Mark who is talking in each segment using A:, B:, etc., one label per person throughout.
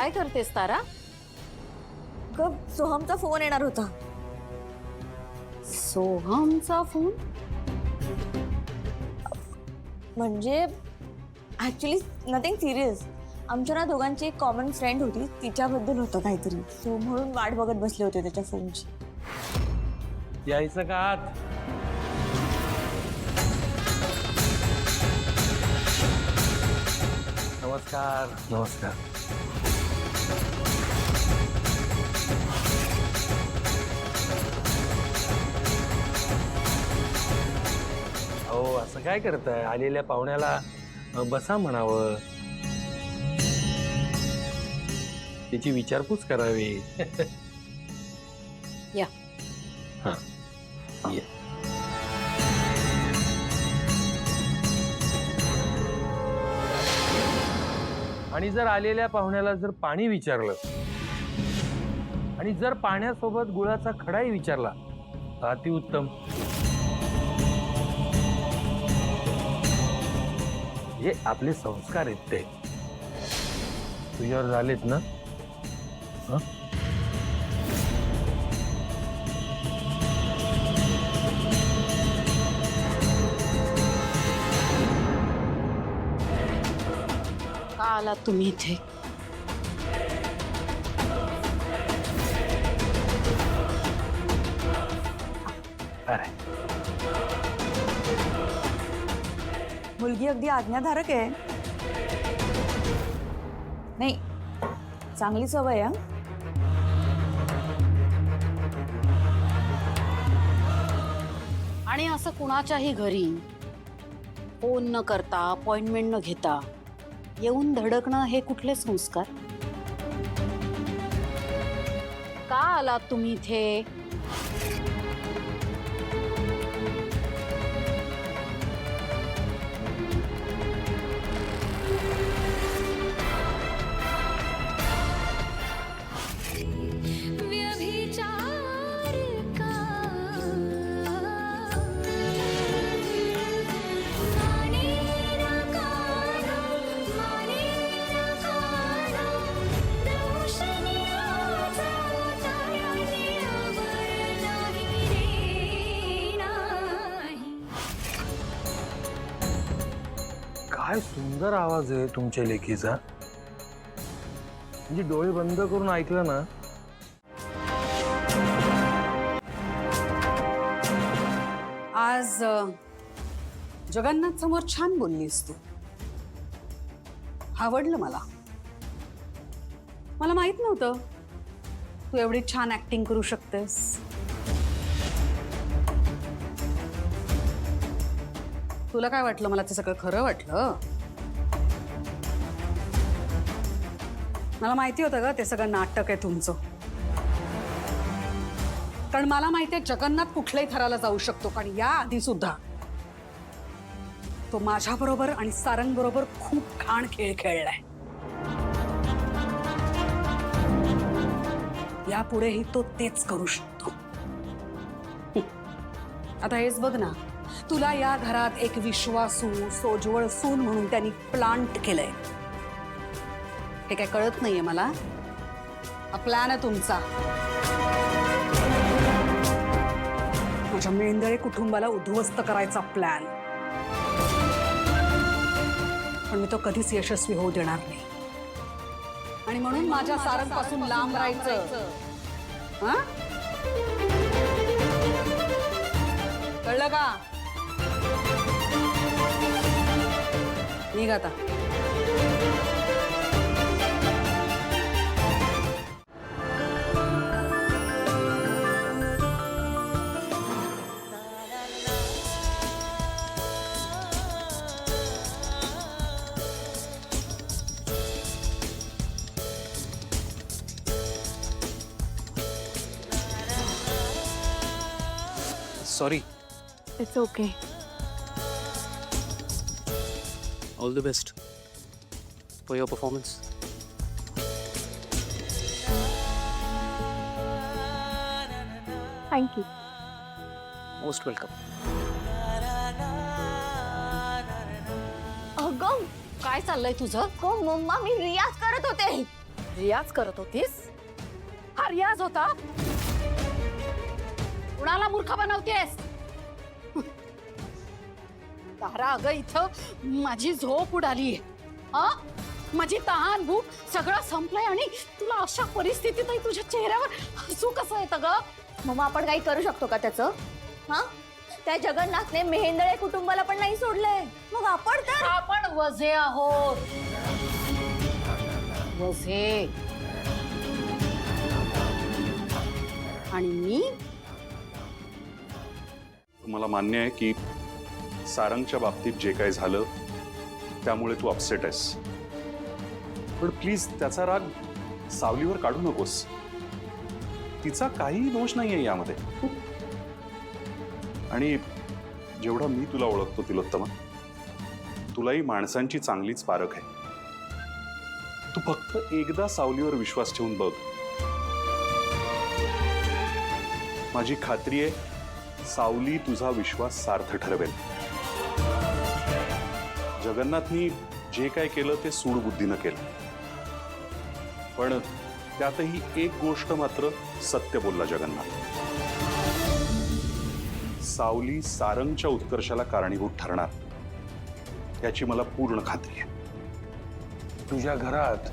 A: काय करतेस तारा?
B: सोहमचा फोन येणार होता.
A: सोहमचा फोन?
B: म्हणजे ऍक्च्युली नथिंग सिरियस. आमच्या ना दोघांची एक कॉमन फ्रेंड होती, तिच्याबद्दल होतं काहीतरी. सो म्हणून वाट बघत बसले होते त्याच्या फोनची.
C: यायचं का आत? नमस्कार. नमस्कार. अहो असं काय करताय? आलेल्या पाहुण्याला बसा म्हणावं, त्याची विचारपूस करावी.
A: या.
C: हा, या. आणि जर आलेल्या पाहुण्याला जर पाणी विचारलं आणि जर पाण्यासोबत गुळाचा खडाही विचारला तर अतिउत्तम. हे आपले संस्कार आहेत ते तुझ्यावर झालेत ना. हं?
A: का आलात तुम्ही इथे?
C: अरे
B: मुलगी अगदी आज्ञाधारक आहे. नाही, चांगली सवय आहे.
A: आणि असं कुणाच्याही घरी फोन न करता, अपॉइंटमेंट न घेता येऊन धडकणं हे कुठले संस्कार? का आलात तुम्ही इथे?
C: काय सुंदर आवाज आहे तुमच्या लेकीचा. म्हणजे डोळे बंद करून ऐकलं ना.
A: आज जगन्नाथ समोर छान बोललीस तू. आवडलं मला. मला माहित नव्हतं तू एवढी छान ऍक्टिंग करू शकतेस. तुला काय वाटलं? मला ते सगळं खरं वाटलं. मला माहिती होतं ग ते सगळं नाटक आहे तुमचं. कारण मला माहिती आहे जगन्नाथ कुठल्याही थराला जाऊ शकतो. कारण या आधी सुद्धा तो माझ्या बरोबर आणि सारंग बरोबर खूप घाण खेळ खेळलाय. यापुढेही तो तेच करू शकतो. आता हेच बघ ना, तुला या घरात एक विश्वासू सोजवळ सून म्हणून त्यांनी प्लांट केलंय. हे काय कळत नाहीये मला? हा प्लॅन आहे तुमचा. माझ्या मेंदळे कुटुंबाला उद्ध्वस्त करायचा प्लॅन. पण मी तो कधीच यशस्वी होऊ देणार नाही. आणि म्हणून माझ्या सारंगपासून लांब राहायचं. हा, कळलं का? निघ आता.
D: Sorry.
B: It's okay.
D: All the best for your performance.
B: Thank you.
D: Most welcome.
B: अगं
A: काय चाललंय तुझं?
B: मम्मा, मी रियाज करत होते.
A: रियाज करत होतीस? हा रियाज होता? कुणाला मूर्ख बनवतेस? तारा, अगं इथं माझी झोप उडालीये. माझी तहान भूक सगळं संपलंय आणि तुला अशा परिस्थितीतही तुझ्या चेहऱ्यावर हसू कसं येतं ग?
B: मग आपण काही करू शकतो का त्याचं? हा, त्या जगन्नाथने मेहेंदळे कुटुंबाला पण नाही सोडलंय, मग
A: आपण वझे आहोत. वझे. आणि मी
E: मला मान्य आहे की सारंगच्या बाबतीत जे काही झालं त्यामुळे तू अपसेट आहेस, पण प्लीज त्याचा राग सावलीवर काढू नकोस. तिचा काहीही दोष नाहीये यामध्ये. आणि जेवढा मी तुला ओळखतो तिलोत्तमा, तुलाही माणसांची चांगलीच पारख आहे. तू फक्त एकदा सावलीवर विश्वास ठेवून बघ. माझी खात्री आहे सावली तुझा विश्वास सार्थ ठरवेल. जगन्नाथनी जे काय केलं ते सूडबुद्धीनं केलं, पण त्यातही एक गोष्ट मात्र सत्य बोलला जगन्नाथ. सावली सारंगच्या उत्कर्षाला कारणीभूत ठरणार याची मला पूर्ण खात्री आहे.
C: तुझ्या घरात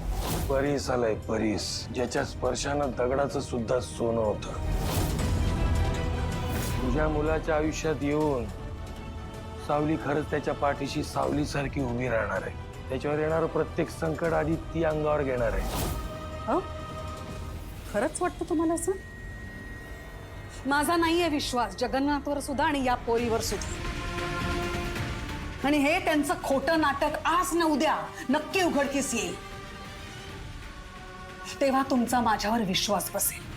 C: परीस आलाय, परीस, ज्याच्या स्पर्शानं दगडाचं सुद्धा सोनं होतं. तुझ्या मुलाच्या आयुष्यात येऊन सावली खरंच त्याच्या पाठीशी सावलीसारखी उभी राहणार आहे. त्याच्यावर येणारं प्रत्येक संकट आधी ती अंगावर घेणार आहे.
A: खरंच वाटतं तुम्हाला असं? माझा नाहीये विश्वास जगन्नाथवर सुद्धा आणि या पोरीवर सुद्धा. आणि हे त्यांचं खोटं नाटक आज न उद्या नक्की उघडकीस येईल. तेव्हा तुमचा माझ्यावर विश्वास बसेल.